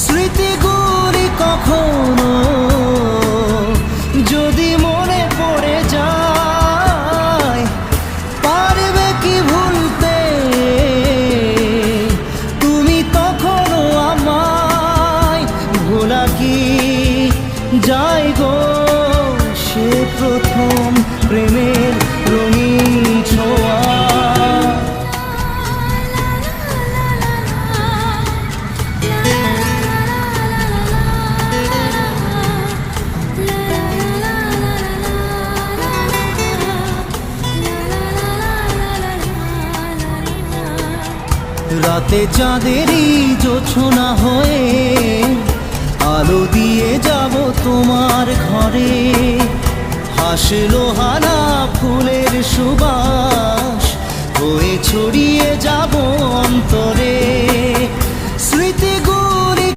স্মৃতিগুলি কখনো যদি মনে পড়ে যায়, পারবে কি ভুলতে তুমি তখনো আমায়? ভোলা কি যায় গো সে প্রথম প্রেমের রঙিন ছোঁয়া? রাতে চাঁদেরই জোছনা হয়ে আলো দিয়ে যাব তোমার ঘরে। হাসলো